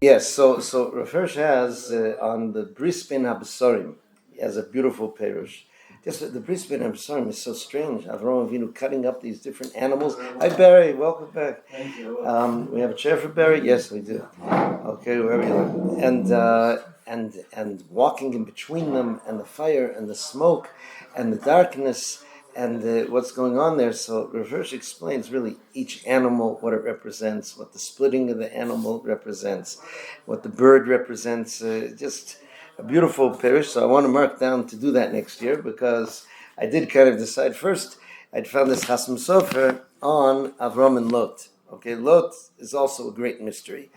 Yes, so Rav Hirsch has on the Bris Ben Habesarim, he has a beautiful perush. Just the Bris Ben Habesarim is so strange. Avraham Avinu cutting up these different animals. Hi Barry, welcome back. We have a chair for Barry. Yes, we do. Okay, wherever you are. And walking in between them, and the fire and the smoke, and the darkness, and what's going on there. So Rav Hirsch explains really each animal, what it represents, what the splitting of the animal represents, what the bird represents. Just a beautiful parish. So I want to mark down to do that next year, because I did kind of decide first. I'd found this Chasam Sofer on Avraham and Lot. Okay, Lot is also a great mystery.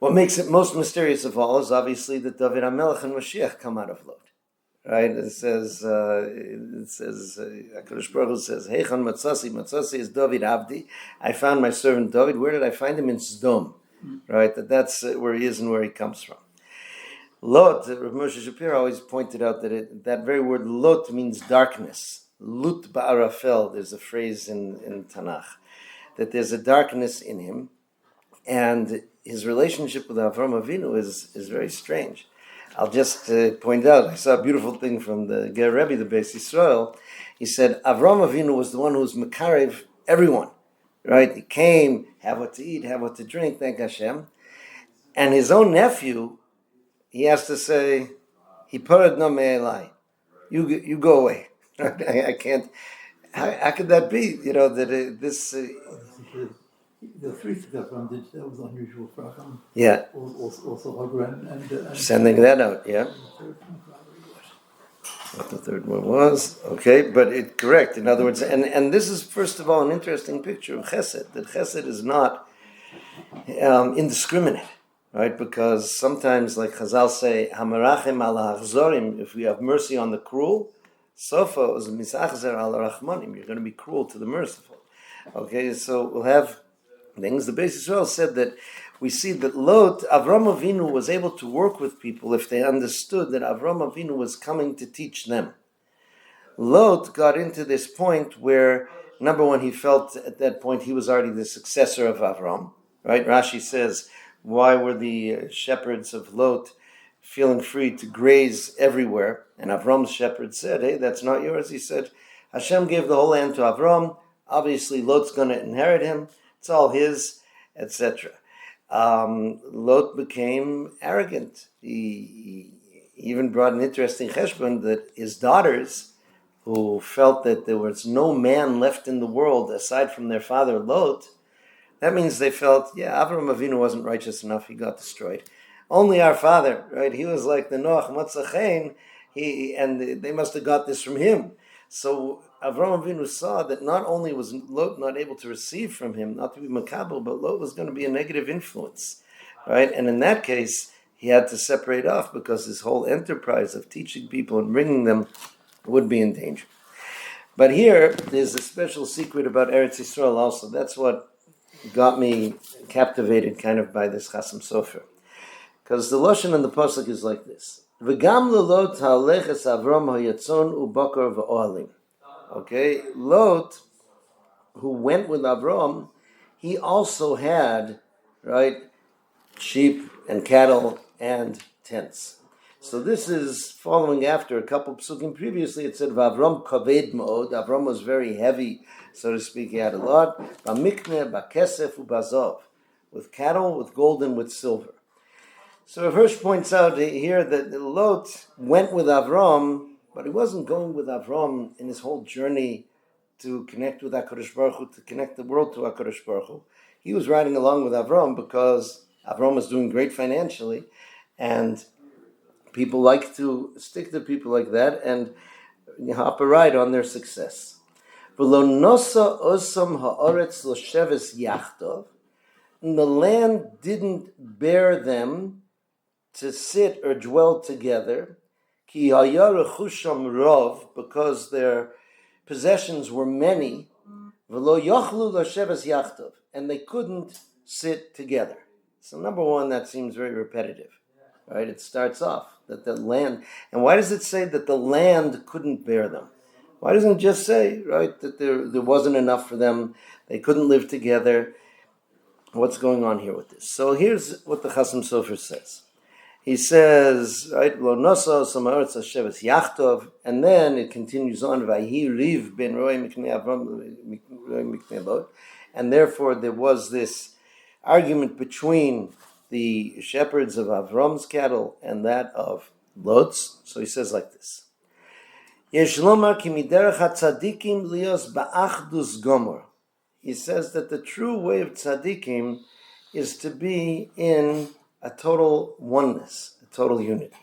What makes it most mysterious of all is obviously that David HaMelech and Mashiach come out of Lot. Right? It says, HaKadosh Baruch Hu says, Heichan Matzasi is David Avdi. I found my servant David. Where did I find him? In Sdom. Right? That's where he is and where he comes from. Lot, Rav Moshe Shapiro always pointed out that that very word Lot means darkness. Lut ba'arafel, there's a phrase in Tanakh, that there's a darkness in him. And his relationship with Avraham Avinu is very strange. I'll just point out, I saw a beautiful thing from the Ger Rebbe, the Beis Yisrael. He said, Avraham Avinu was the one who was Makarev everyone, right? He came, have what to eat, have what to drink, thank Hashem. And his own nephew, he has to say, Hiparad no me'elai, you go away. I can't, how could that be? You know, that this... The three Avraham did, that was unusual for Avraham. Yeah. Also Hagar and sending that out, yeah. What the third one was, okay, but correct. In other words, and this is first of all an interesting picture of Chesed. That Chesed is not indiscriminate, right? Because sometimes, like Chazal say, Hamarachem ala hachzorim, if we have mercy on the cruel, Sofer is misachzer ala rachmanim. You're going to be cruel to the merciful. Okay, so we'll have things. The Beis Yisrael said that we see that Lot, Avraham Avinu was able to work with people if they understood that Avraham Avinu was coming to teach them. Lot got into this point where, number one, he felt at that point he was already the successor of Avraham, right? Rashi says, why were the shepherds of Lot feeling free to graze everywhere? And Avram's shepherd said, hey, that's not yours. He said, Hashem gave the whole land to Avram. Obviously, Lot's going to inherit him. It's all his, etc. Lot became arrogant. He even brought an interesting cheshbon that his daughters, who felt that there was no man left in the world aside from their father Lot, that means they felt, Avraham Avinu wasn't righteous enough, he got destroyed. Only our father, right? He was like the Noach Matzachein, and they must have got this from him. So Avraham Avinu saw that not only was Lot not able to receive from him, not to be makabel, but Lot was going to be a negative influence, right? And in that case, he had to separate off because his whole enterprise of teaching people and bringing them would be in danger. But here, there's a special secret about Eretz Yisrael also. That's what got me captivated kind of by this Chasam Sofer. Because the Lashon and the Pasuk is like this. V'gam lelot ha'aleches Avram ha'yatzon u'bakar v'ohalim. Okay, Lot, who went with Avram, he also had, right, sheep and cattle and tents. So this is following after a couple of psukim previously. It said, Avram kaved ma'od. Avram was very heavy, so to speak. He had a lot. Ba'mikneh, ba'kesef, u'bazov. With cattle, with gold, and with silver. So Rav Hirsch points out here that Lot went with Avram, but he wasn't going with Avram in his whole journey to connect with HaKadosh Baruch Hu, to connect the world to HaKadosh Baruch Hu. He was riding along with Avram because Avram was doing great financially, and people like to stick to people like that and hop a ride on their success. And the land didn't bear them to sit or dwell together, because their possessions were many, and they couldn't sit together. So number one, that seems very repetitive, right? It starts off that the land, and why does it say that the land couldn't bear them? Why doesn't it just say, right, that there wasn't enough for them, they couldn't live together? what's going on here with this. So here's what the Chasam Sofer says. He says, right, Lo noso samaretz hasheves yachtov, and then it continues on, Vayhi riv ben roi miknei Avram miknei Lot, and therefore there was this argument between the shepherds of Avram's cattle and that of Lot's. So he says like this. Yesh lomar ki miderech hatzadikim lios ba'achdus gomor. He says that the true way of tzaddikim is to be in a total oneness, a total unity.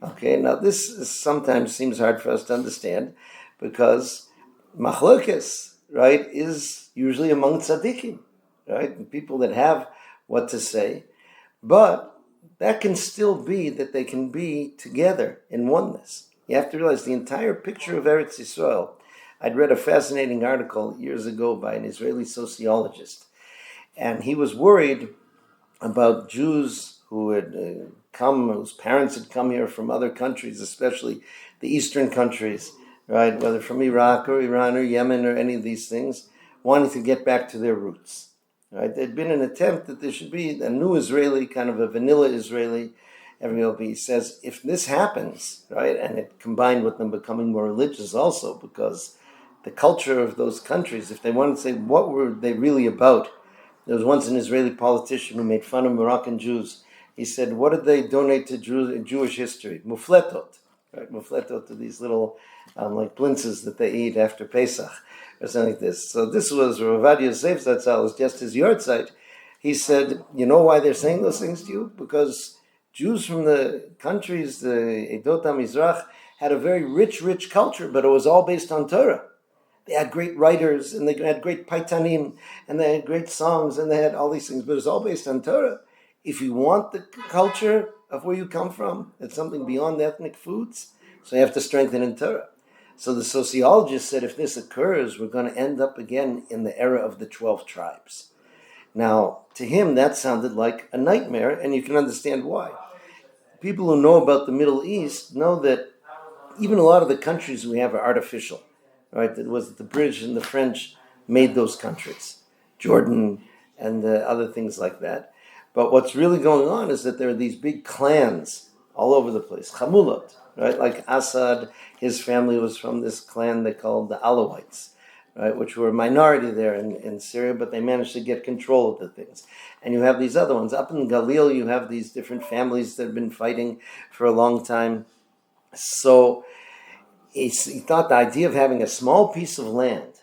Okay, now this sometimes seems hard for us to understand because machlokes, right, is usually among tzaddikim, right, and people that have what to say, but that can still be that they can be together in oneness. You have to realize the entire picture of Eretz Yisrael. I'd read a fascinating article years ago by an Israeli sociologist, and he was worried about Jews who had come, whose parents had come here from other countries, especially the Eastern countries, right, whether from Iraq or Iran or Yemen or any of these things, wanting to get back to their roots. Right? There'd been an attempt that there should be a new Israeli, kind of a vanilla Israeli. Everybody says, if this happens, right, and it combined with them becoming more religious also, because the culture of those countries, if they wanted to say what were they really about, there was once an Israeli politician who made fun of Moroccan Jews. He said, what did they donate to Jewish history? Mufletot, right? Mufletot are these little like blintzes that they eat after Pesach or something like this. So this was Rav Ovadia Yosef Zatzal, was just his yahrzeit. He said, you know why they're saying those things to you? Because Jews from the countries, the Edot HaMizrach, had a very rich culture, but it was all based on Torah. They had great writers, and they had great paitanim, and they had great songs, and they had all these things, but it's all based on Torah. If you want the culture of where you come from, it's something beyond ethnic foods, so you have to strengthen in Torah. So the sociologist said if this occurs, we're going to end up again in the era of the 12 tribes. Now, to him, that sounded like a nightmare, and you can understand why. People who know about the Middle East know that even a lot of the countries we have are artificial. Right, it was the British and the French made those countries, Jordan and other things like that. But what's really going on is that there are these big clans all over the place, Chamulot, right? Like Assad, his family was from this clan they called the Alawites, right, which were a minority there in Syria, but they managed to get control of the things. And you have these other ones. Up in Galil, you have these different families that have been fighting for a long time. So he thought the idea of having a small piece of land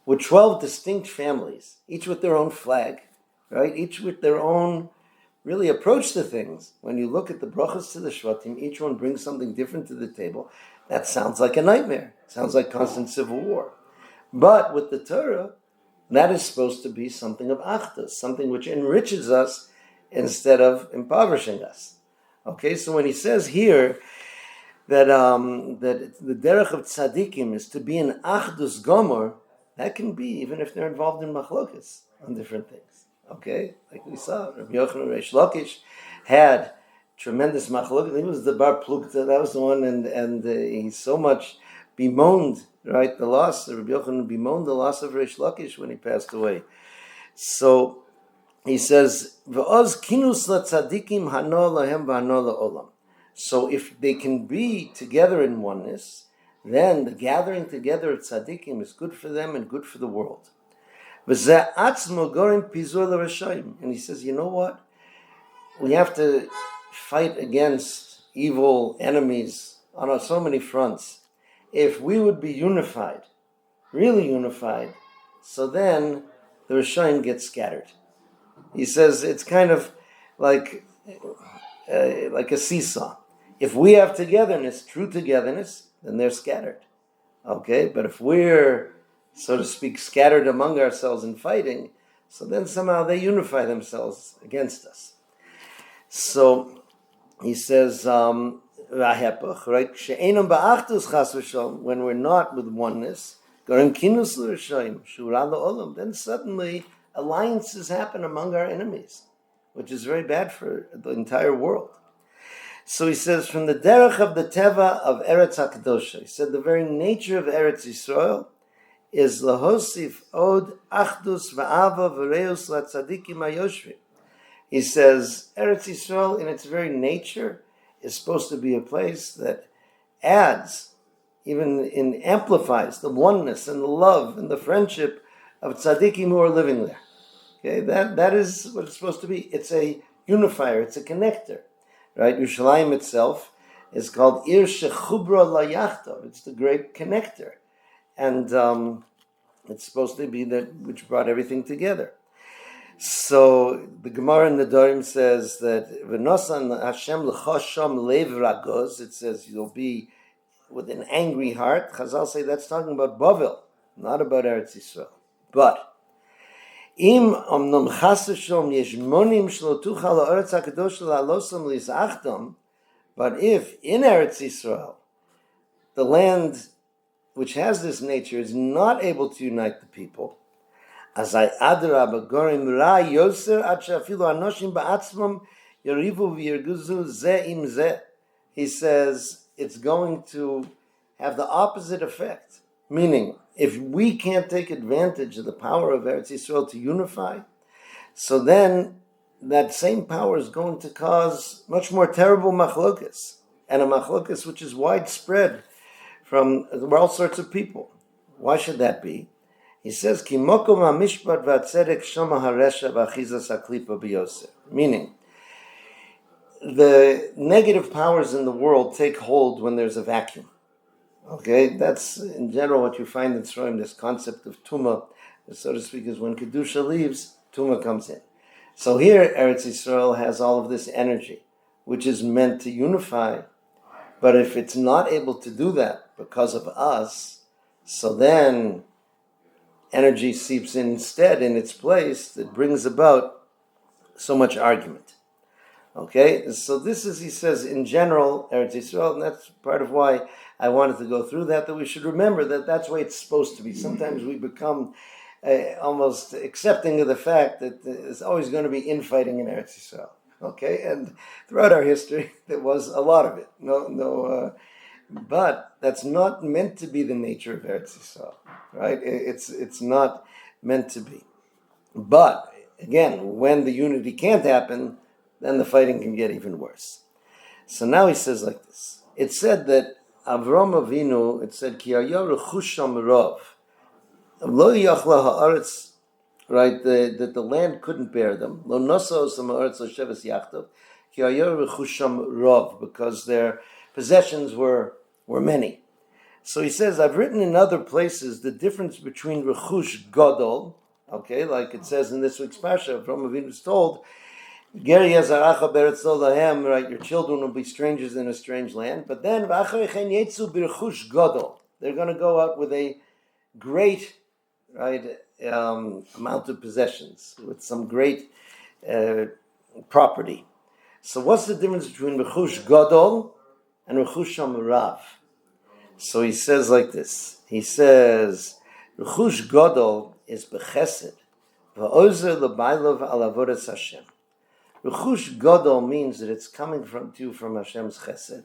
with 12 distinct families, each with their own flag, right? Each with their own really approach to things. When you look at the brachas to the shvatim, each one brings something different to the table. That sounds like a nightmare. Sounds like constant civil war. But with the Torah, that is supposed to be something of achdus, something which enriches us instead of impoverishing us. Okay, so when he says here that the derech of tzaddikim is to be in achdus gomor, that can be even if they're involved in machlokas on different things. Okay, like we saw, Rabbi Yochanan Reish Lakish had tremendous machlokas. He was the bar plukta, that was the one, and he so much bemoaned, right, the loss. Rabbi Yochanan bemoaned the loss of Reish Lakish when he passed away. So he says, "V'oz kinus latzaddikim hano lahem v'hano la'olam." So if they can be together in oneness, then the gathering together of tzaddikim is good for them and good for the world. And he says, you know what? We have to fight against evil enemies on so many fronts. If we would be unified, really unified, so then the Rishayim gets scattered. He says it's kind of like a seesaw. If we have togetherness, true togetherness, then they're scattered. Okay? But if we're, so to speak, scattered among ourselves and fighting, so then somehow they unify themselves against us. So he says, right? When we're not with oneness, then suddenly alliances happen among our enemies, which is very bad for the entire world. So he says, from the derech of the teva of Eretz HaKadosha, he said the very nature of Eretz Yisrael is lahosif od achdus va'ava v'reus latzadikim hayoshvim. He says Eretz Yisrael, in its very nature, is supposed to be a place that adds, even amplifies the oneness and the love and the friendship of tzaddikim who are living there. Okay, that is what it's supposed to be. It's a unifier. It's a connector, right? Yerushalayim itself is called Ir Shechubra Layachtov. It's the great connector, and it's supposed to be that which brought everything together. So the Gemara in the Dorim says that V'nosan Hashem l'chosham lev ragoz. It says you'll be with an angry heart. Chazal say that's talking about Bavel, not about Eretz Yisrael. But im omnom chasashom yeshmonim shlo tuchal ha'aretz hakadosh la'alosam lizachtam. But if in Eretz Yisrael the land which has this nature is not able to unite the people, azay adraba gorim ra yoser ad she'afilu anoshim ba'atzmam yarivu v'yirguzu ze im ze. He says it's going to have the opposite effect. Meaning, if we can't take advantage of the power of Eretz Yisrael to unify, so then that same power is going to cause much more terrible machlokas, and a machlokas which is widespread from all sorts of people. Why should that be? He says, Ki mokom ha'mishpat v'atzedek shama haresha v'achizas ha'klipa b'yosef. Meaning, the negative powers in the world take hold when there's a vacuum. Okay, that's in general what you find in Sroim, this concept of Tumah, so to speak, is when Kedusha leaves, Tumah comes in. So here, Eretz Yisrael has all of this energy, which is meant to unify, but if it's not able to do that because of us, so then energy seeps in instead in its place that brings about so much argument. Okay, so this is, he says, in general, Eretz Yisrael, and that's part of why I wanted to go through that we should remember that that's the way it's supposed to be. Sometimes we become almost accepting of the fact that there's always going to be infighting in Eretz Yisrael. Okay, and throughout our history, there was a lot of it. But that's not meant to be the nature of Eretz Yisrael, right? It's not meant to be. But, again, when the unity can't happen, then the fighting can get even worse. So now he says like this. It said that Avraham Avinu, it said, Ki hayah rechusham rov. Lo yachla ha'aretz, right, that the land couldn't bear them. Lo nosos ha'aretz lo sheves yachtav. Ki hayah rechusham rov, because their possessions were many. So he says, I've written in other places the difference between rechush gadol, okay, like it says in this week's Parsha, Avraham Avinu is told, Geri yazaracha beretz lo lahem, right, your children will be strangers in a strange land. But then, v'acharichen yetzu b'rechush gadol. They're going to go out with a great, right, amount of possessions, with some great property. So what's the difference between rechush gadol and rechush rav? So he says like this. He says, rechush gadol is bechesed, v'ozer l'bailov al avodas Hashem. Rechush Gadol means that it's coming to you from Hashem's chesed,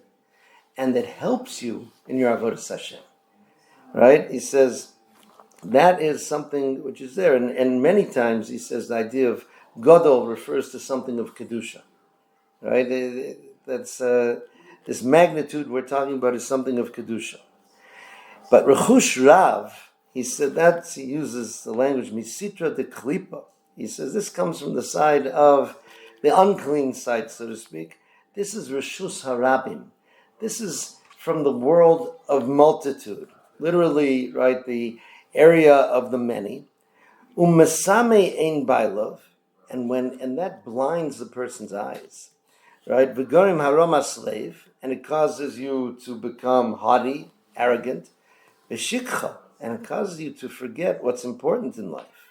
and that helps you in your avodas Hashem. Right? He says that is something which is there, and many times he says the idea of Gadol refers to something of kedusha. Right? That's this magnitude we're talking about is something of kedusha. But Rechush Rav, he said that he uses the language misitra de klipa. He says this comes from the side of the unclean side, so to speak. This is Reshus Harabim. This is from the world of multitude. Literally, right, the area of the many. Umesame ein bailov, and that blinds the person's eyes. Right? V'gorim harom slave, and it causes you to become haughty, arrogant. V'shikcha, and it causes you to forget what's important in life.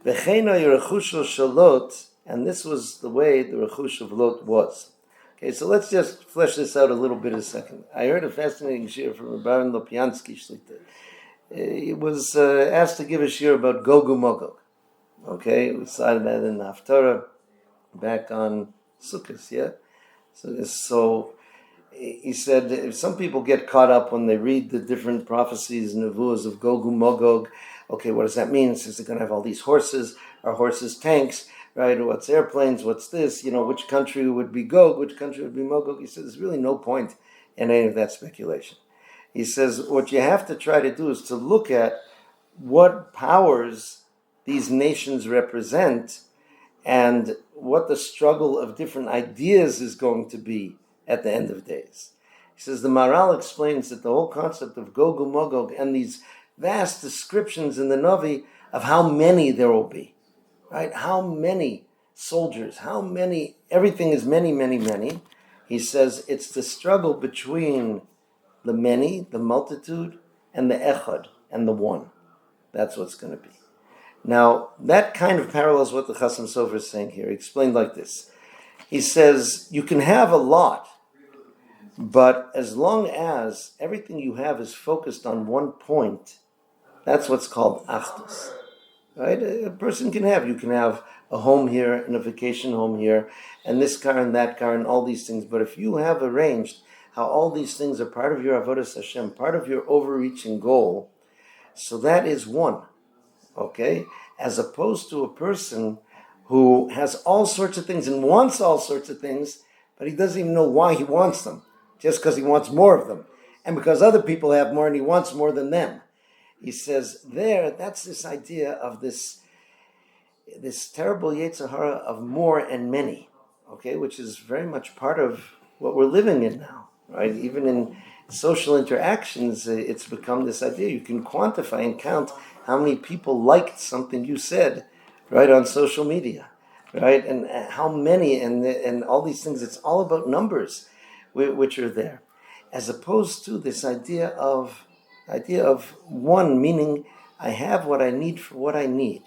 V'cheino yerechush shalot, and this was the way the rechush of Lot was. Okay, so let's just flesh this out a little bit a second. I heard a fascinating shir from Baron Lopiansky Shlita. He was asked to give a shir about Gog Magog. Okay, we started that in the Haftarah back on Sukkot, yeah? So he said some people get caught up when they read the different prophecies and nevuahs of Gog and Magog. Okay, what does that mean? It says they're going to have all these horses. Are horses tanks? Right? What's airplanes? What's this? Which country would be Gog? Which country would be Magog? He says there's really no point in any of that speculation. He says what you have to try to do is to look at what powers these nations represent and what the struggle of different ideas is going to be at the end of days. He says the Maharal explains that the whole concept of Gog and Magog and these vast descriptions in the Navi of how many there will be, right? How many soldiers, how many, everything is many, many, many. He says it's the struggle between the many, the multitude, and the echad, and the one. That's what's going to be. Now, that kind of parallels what the Chasam Sofer is saying here. He explained like this. He says, you can have a lot, but as long as everything you have is focused on one point, that's what's called achdus. Right? A person can have a home here and a vacation home here, and this car and that car and all these things. But if you have arranged how all these things are part of your Avodas Hashem, part of your overreaching goal, so that is one. Okay? As opposed to a person who has all sorts of things and wants all sorts of things, but he doesn't even know why he wants them, just because he wants more of them, and because other people have more and he wants more than them. He says that's this idea of this terrible Yetzer Hara of more and many, okay, which is very much part of what we're living in now, right? Even in social interactions, it's become this idea. You can quantify and count how many people liked something you said, right, on social media, right? And how many, and all these things. It's all about numbers, which are there, as opposed to this idea of one, meaning I have what I need for what I need.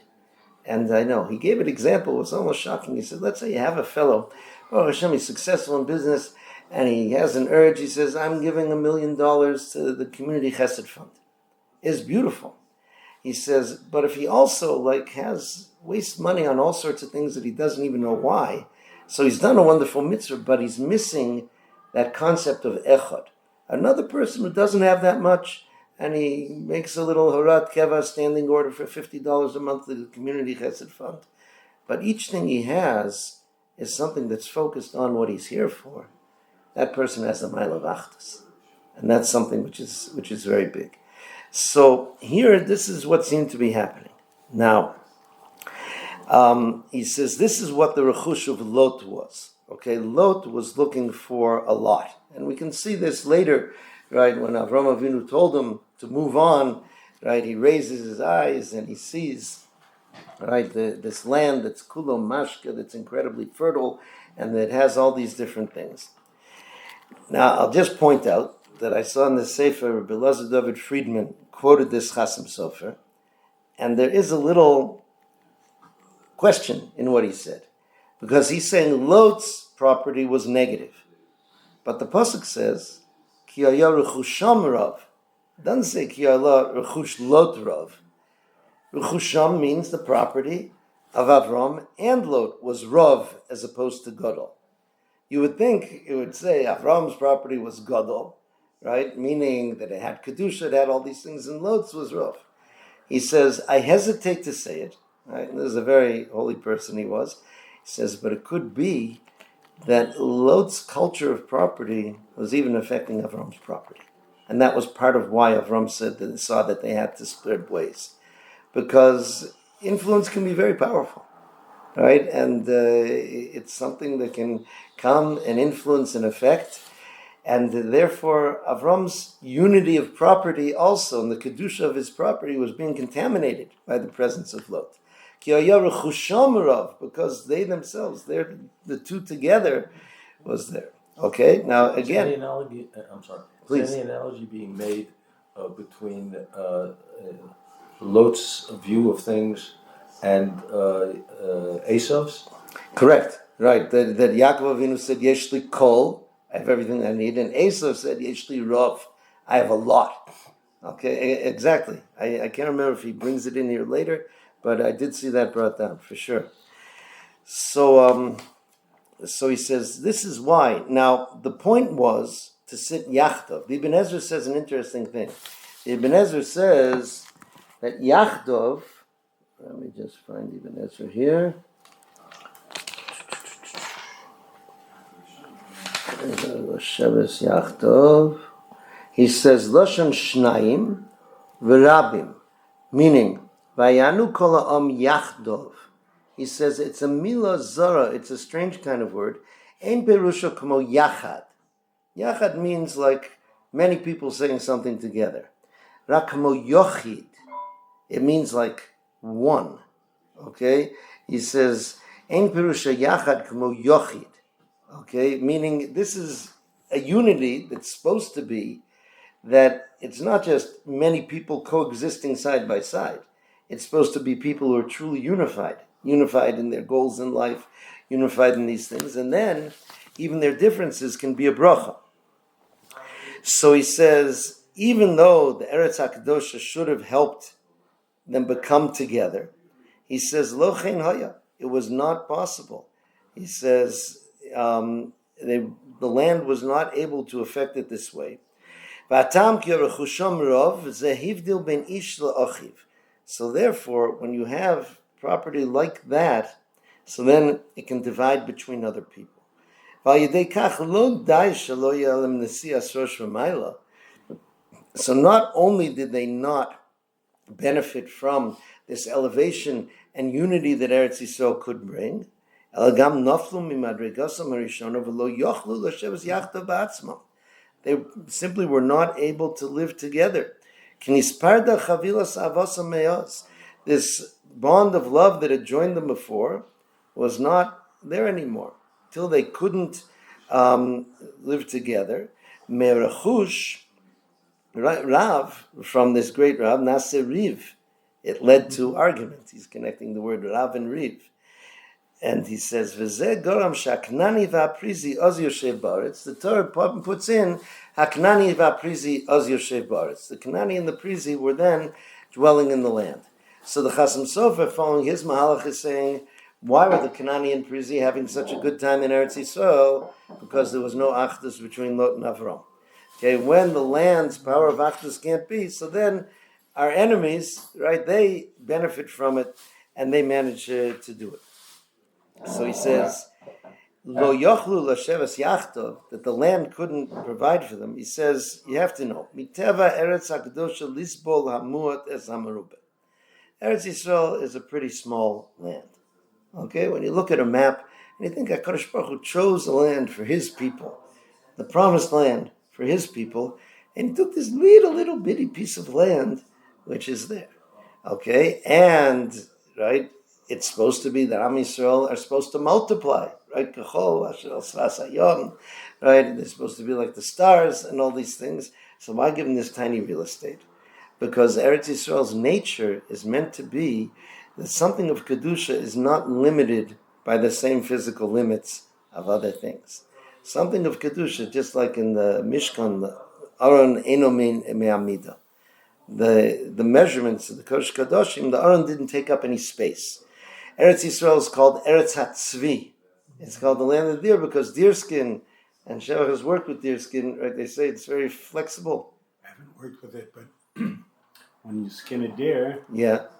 And I know, he gave an example, it was almost shocking. He said, let's say you have a fellow, Hashem, he's successful in business, and he has an urge, he says, I'm giving $1 million to the community chesed fund. It's beautiful. He says, but if he also wastes money on all sorts of things that he doesn't even know why, so he's done a wonderful mitzvah, but he's missing that concept of echad. Another person who doesn't have that much, and he makes a little Horat Keva standing order for $50 a month to the community chesed fund. But each thing he has is something that's focused on what he's here for. That person has a mile of achdus. And that's something which is very big. So here, this is what seemed to be happening. Now, he says this is what the rechush of Lot was. Okay, Lot was looking for a lot. And we can see this later, right, when Avraham Avinu told him to move on, right, he raises his eyes and he sees, right, this land that's kulo mashka, that's incredibly fertile, and that has all these different things. Now, I'll just point out that I saw in the Sefer, Rabbi Elazar David Friedman quoted this Chasam Sofer, and there is a little question in what he said, because he's saying Lot's property was negative, but the pasuk says Ki haya rechusham rav. It doesn't say Ki haya rechush Lot rav. Rechusham means the property of Avram and Lot was rav as opposed to gadol. You would think it would say Avram's property was gadol, right? Meaning that it had kedusha, it had all these things, and Lot's was rav. He says, I hesitate to say it, right? And this is a very holy person he was. He says, but it could be that Lot's culture of property was even affecting Avram's property. And that was part of why Avram saw that they had to split ways. Because influence can be very powerful, right? And it's something that can come and influence and affect. And therefore, Avram's unity of property also, and the kedusha of his property, was being contaminated by the presence of Lot. Because they themselves, the two together, was there. Okay, now again. Is any analogy, Please. Is any analogy being made between Lot's view of things and Esav's? Correct, right. That Yaakov Avinu said, Yesh li kol, I have everything I need, and Esav said, Yesh li rav, I have a lot. Okay, exactly. I can't remember if he brings it in here later, but I did see that brought down, for sure. So he says, this is why. Now, the point was to sit Yachtov. The Ibn Ezra says an interesting thing. The Ibn Ezra says that Yachtov, let me just find Ibn Ezra here. Shabbos Yachtov. He says, Lashon Shnayim v'Rabim, meaning, Vayanu kol ha'am Yachtov. He says it's a mila zara, it's a strange kind of word. Ein perusha kamo yachad. Yachad means like many people saying something together. Rak kamo yochid. It means like one. Okay? He says, Ein perusha yachad kamo yochid. Okay? Meaning this is a unity that's supposed to be that it's not just many people coexisting side by side. It's supposed to be people who are truly unified in their goals in life, unified in these things. And then even their differences can be a bracha. So he says, even though the Eretz HaKadosh should have helped them become together, he says, Lo chen haya, it was not possible. He says, the land was not able to affect it this way. So therefore, when you have property like that, so then it can divide between other people. So not only did they not benefit from this elevation and unity that Eretz Yisrael could bring, they simply were not able to live together. This bond of love that had joined them before was not there anymore. Till they couldn't live together. Me'rechush, Rav, from this great Rav, Naseh Riv, it led to argument. He's connecting the word Rav and Riv. And he says, V'zeh goram shaknani v'aprizi oz yoshev ba'aretz. The Torah puts in haknani v'aprizi oz yoshev ba'aretz. The Kanani and the Prizi were then dwelling in the land. So the Chasam Sofer, following his mahalach, is saying, why were the Kanani and Prizi having such a good time in Eretz Yisrael? Because there was no achdus between Lot and Avraham. Okay, when the land's power of achdus can't be, so then our enemies, right, they benefit from it and they manage to do it. So he says, Lo yochlu lasheves yachtov, that the land couldn't provide for them. He says, you have to know, miteva eretz hakadosha lisbol hamuat es hamarubeh. Eretz Yisrael is a pretty small land. Okay, when you look at a map and you think HaKadosh Baruch Hu chose the land for his people, the promised land for his people, and he took this little bitty piece of land which is there. Okay, and right, it's supposed to be that Am Yisrael are supposed to multiply, right? Right? They're supposed to be like the stars and all these things. So why give them this tiny real estate? Because Eretz Yisrael's nature is meant to be that something of Kedusha is not limited by the same physical limits of other things. Something of Kedusha, just like in the Mishkan, the Aron Eno Me'amida. The measurements of the Kodesh Kadoshim, the Aron didn't take up any space. Eretz Yisrael is called Eretz HaTzvi. It's called the land of deer because deerskin, and Shevach has worked with deerskin, right? They say it's very flexible. I haven't worked with it, but when you skin a deer,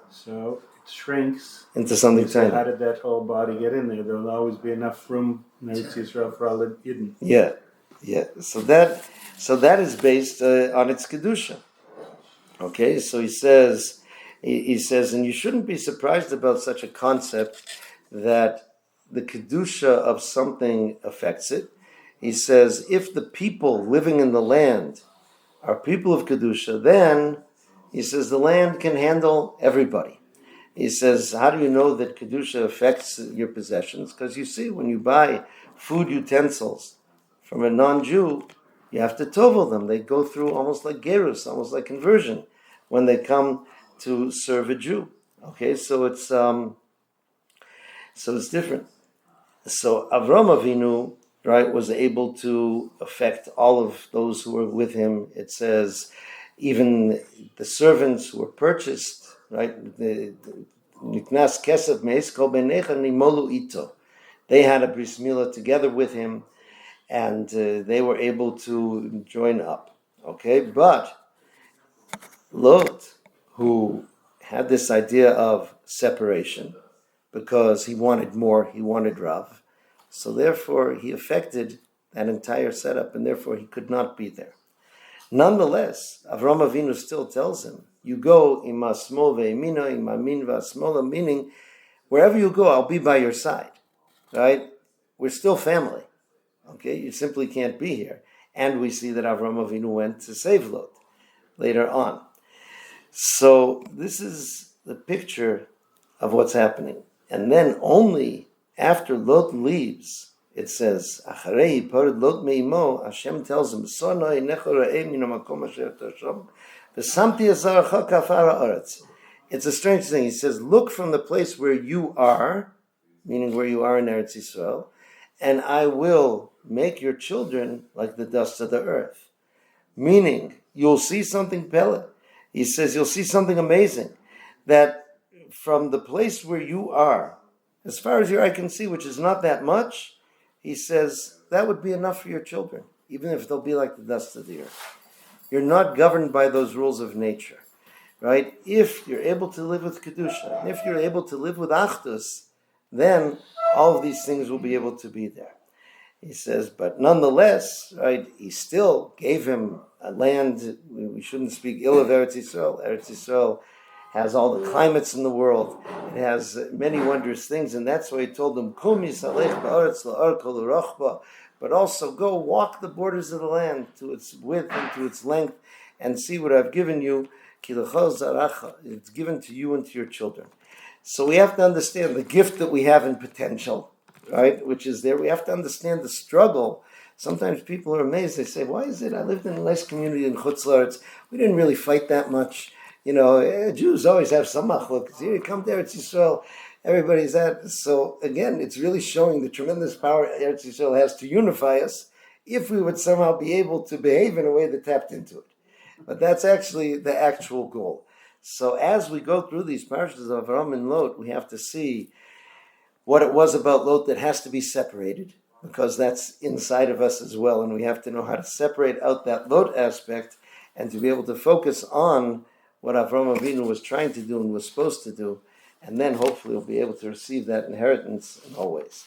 so it shrinks into something tiny. How did that whole body get in there? There will always be enough room in Eretz Yisrael for all the Yidden. Yeah. So that is based on its kedusha. Okay, so he says, and you shouldn't be surprised about such a concept that the kedusha of something affects it. He says, if the people living in the land are people of kedusha, then he says the land can handle everybody. He says, how do you know that kedusha affects your possessions? Because you see, when you buy food utensils from a non-Jew, you have to tovel them. They go through almost like gerus, almost like conversion, when they come to serve a Jew. Okay, so it's different. So Avraham Avinu, right, was able to affect all of those who were with him. It says even the servants who were purchased, right, Niknas Kesef Me'eskol Benecha Nimolu Ito. They had a bris milah together with him, and they were able to join up. Okay, but Lot, who had this idea of separation, because he wanted more, he wanted Rav, so therefore he affected that entire setup, and therefore he could not be there. Nonetheless, Avraham Avinu still tells him, you go ima smol ve'emina, ima min va'smola, meaning wherever you go, I'll be by your side, right? We're still family, okay? You simply can't be here. And we see that Avraham Avinu went to save Lot later on. So this is the picture of what's happening. And then only after Lot leaves, it says, Acharei parid Lot meimo, Hashem tells him, Sonoi necho ra'eh min hamakom asher tasham, v'samti azaracha kafara aretz. It's a strange thing. He says, look from the place where you are, meaning where you are in Eretz Yisrael, and I will make your children like the dust of the earth. Meaning, you'll see something pele. He says, you'll see something amazing. That from the place where you are, as far as your eye can see, which is not that much, he says, that would be enough for your children, even if they'll be like the dust of the earth. You're not governed by those rules of nature, right? If you're able to live with Kedusha, and if you're able to live with Achdus, then all of these things will be able to be there. He says, but nonetheless, right, he still gave him a land. We shouldn't speak ill of Eretz Yisrael. Eretz Yisrael has all the climates in the world. It has many wondrous things, and that's why he told them, Kum yisalech ba'aretz la'ar kol urachba, but also go walk the borders of the land to its width and to its length, and see what I've given you. Ki l'chol zaracha, it's given to you and to your children. So we have to understand the gift that we have in potential, right, which is there. We have to understand the struggle. Sometimes people are amazed. They say, why is it I lived in a nice community in Chutz La'aretz. We didn't really fight that much. You know, Jews always have some machlokes. Here you come there, Eretz Yisrael, everybody's at. So again, it's really showing the tremendous power Eretz Yisrael has to unify us if we would somehow be able to behave in a way that tapped into it. But that's actually the actual goal. So as we go through these parshas of Avraham and Lot, we have to see what it was about Lot that has to be separated, because that's inside of us as well, and we have to know how to separate out that Lot aspect and to be able to focus on what Avraham Avinu was trying to do and was supposed to do, and then hopefully we'll be able to receive that inheritance in all ways.